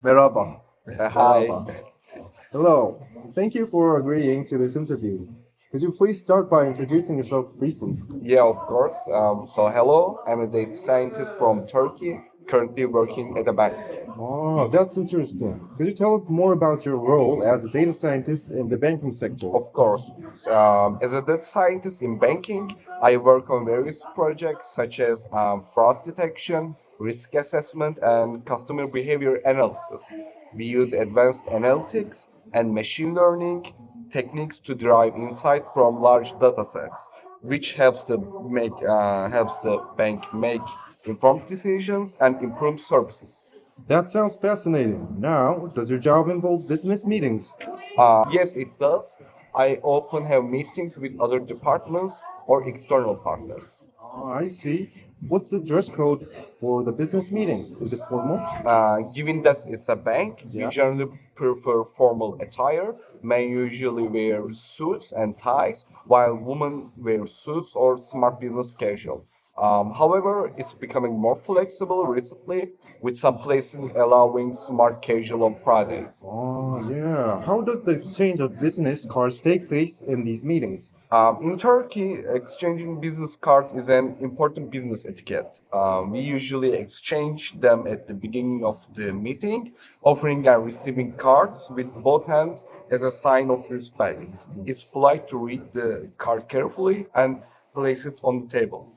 Merhaba. Hi. Merhaba. Hello. Thank you for agreeing to this interview. Could you please start by introducing yourself briefly? Yeah, of course. Hello, I'm a data scientist from Turkey, currently working at a bank. Oh, that's interesting. Could you tell us more about your role as a data scientist in the banking sector? Of course, as a data scientist in banking, I work on various projects such as fraud detection, risk assessment, and customer behavior analysis. We use advanced analytics and machine learning techniques to derive insight from large data sets, which helps the bank make informed decisions and improve services. That sounds fascinating. Now, does your job involve business meetings? Yes, it does. I often have meetings with other departments or external partners. Oh, I see. What's the dress code for the business meetings? Is it formal? Given that it's a bank, we Yeah. generally prefer formal attire. Men usually wear suits and ties, while women wear suits or smart business casual. However, it's becoming more flexible recently, with some places allowing smart casual on Fridays. Oh, yeah. How does the exchange of business cards take place in these meetings? In Turkey, exchanging business card is an important business etiquette. We usually exchange them at the beginning of the meeting, offering and receiving cards with both hands as a sign of respect. It's polite to read the card carefully and place it on the table.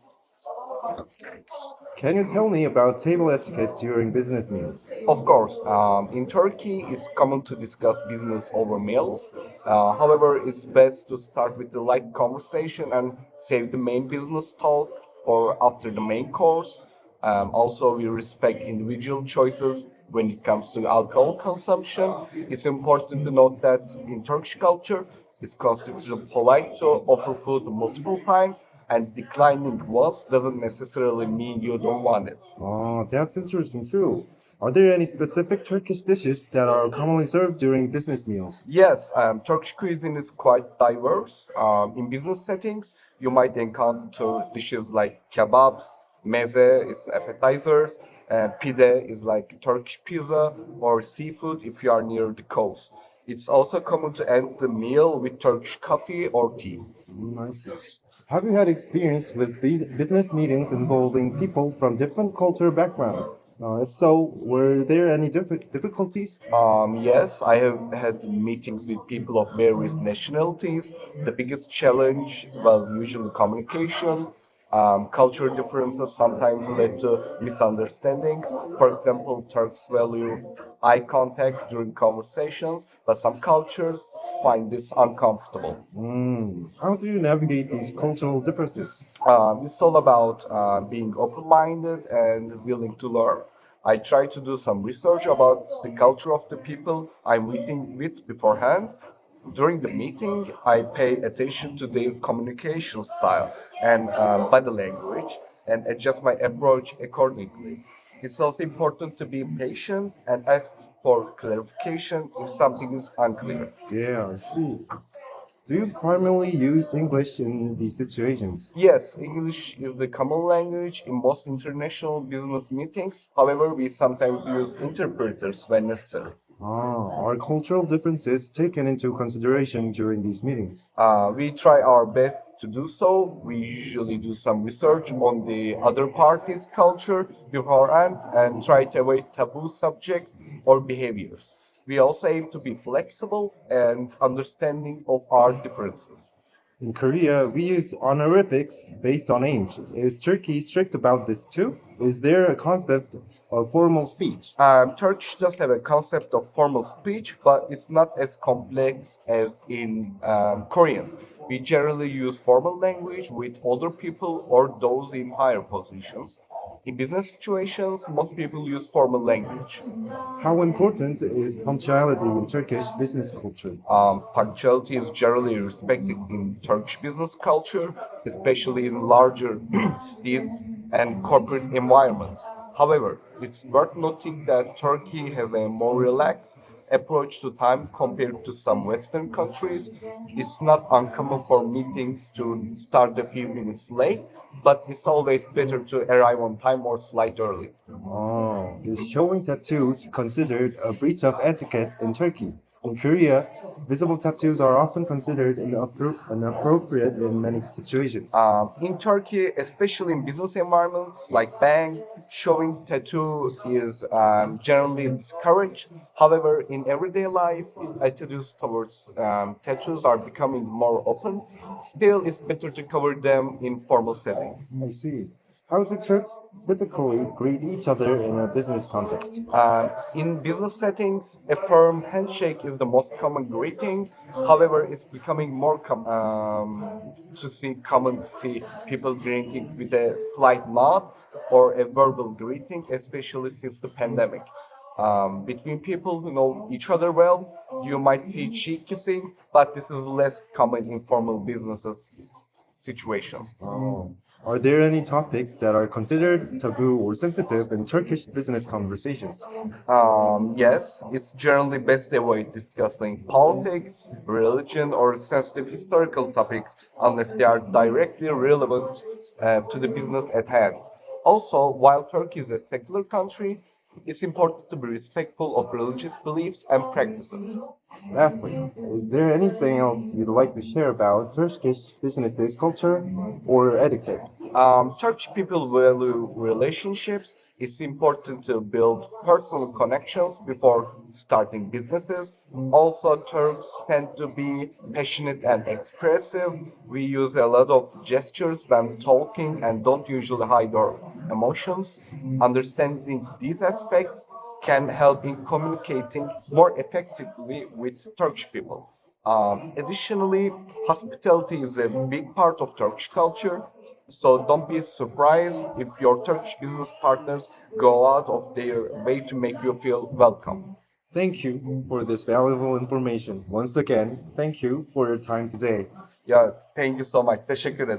Can you tell me about table etiquette during business meals? Of course, in Turkey, it's common to discuss business over meals. However, it's best to start with the light conversation and save the main business talk for after the main course. Also, we respect individual choices when it comes to alcohol consumption. It's important to note that in Turkish culture, it's considered polite to offer food multiple times, and declining once doesn't necessarily mean you don't want it. Oh, that's interesting too. Are there any specific Turkish dishes that are commonly served during business meals? Yes, Turkish cuisine is quite diverse. In business settings, you might encounter dishes like kebabs, meze is appetizers, and pide is like Turkish pizza, or seafood if you are near the coast. It's also common to end the meal with Turkish coffee or tea. I see. Have you had experience with these business meetings involving people from different cultural backgrounds? If so, were there any difficulties? Yes, I have had meetings with people of various nationalities. The biggest challenge was usually communication. Cultural differences sometimes led to misunderstandings. For example, Turks value eye contact during conversations, but some cultures find this uncomfortable. How do you navigate these cultural differences? It's all about being open minded and willing to learn. I try to do some research about the culture of the people I'm meeting with beforehand. During the meeting, I pay attention to their communication style and body language and adjust my approach accordingly. It's also important to be patient and ask for clarification if something is unclear. Yeah, I see. Do you primarily use English in these situations? Yes, English is the common language in most international business meetings. However, we sometimes use interpreters when necessary. Are cultural differences taken into consideration during these meetings? We try our best to do so. We usually do some research on the other party's culture beforehand and try to avoid taboo subjects or behaviors. We also aim to be flexible and understanding of our differences. In Korea, we use honorifics based on age. Is Turkey strict about this too? Is there a concept of formal speech? Turkish does have a concept of formal speech, but it's not as complex as in Korean. We generally use formal language with older people or those in higher positions. In business situations, most people use formal language. How important is punctuality in Turkish business culture? Punctuality is generally respected in Turkish business culture, especially in larger cities and corporate environments. However, it's worth noting that Turkey has a more relaxed approach to time compared to some Western countries. It's not uncommon for meetings to start a few minutes late, but it's always better to arrive on time or slight early. Oh, is showing tattoos considered a breach of etiquette in Turkey? In Korea, visible tattoos are often considered inappropriate in many situations. In Turkey, especially in business environments like banks, showing tattoo is generally discouraged. However, in everyday life, attitudes towards tattoos are becoming more open. Still, it's better to cover them in formal settings. I see. How do Turks typically greet each other in a business context? In business settings, a firm handshake is the most common greeting. However, it's becoming more common to see people greeting with a slight nod or a verbal greeting, especially since the pandemic. Between people who know each other well, you might see cheek kissing, but this is less common in formal businesses situations. Oh. Are there any topics that are considered taboo or sensitive in Turkish business conversations? Yes, it's generally best to avoid discussing politics, religion, or sensitive historical topics unless they are directly relevant to the business at hand. Also, while Turkey is a secular country, it's important to be respectful of religious beliefs and practices. Lastly, is there anything else you'd like to share about Turkish businesses culture or etiquette? Turkish people value relationships. It's important to build personal connections before starting businesses. Also, Turks tend to be passionate and expressive. We use a lot of gestures when talking and don't usually hide our emotions. Understanding these aspects can help in communicating more effectively with Turkish people. Additionally, hospitality is a big part of Turkish culture, so don't be surprised if your Turkish business partners go out of their way to make you feel welcome. Thank you for this valuable information. Once again, thank you for your time today. Yeah, thank you so much. Teşekkür ederim.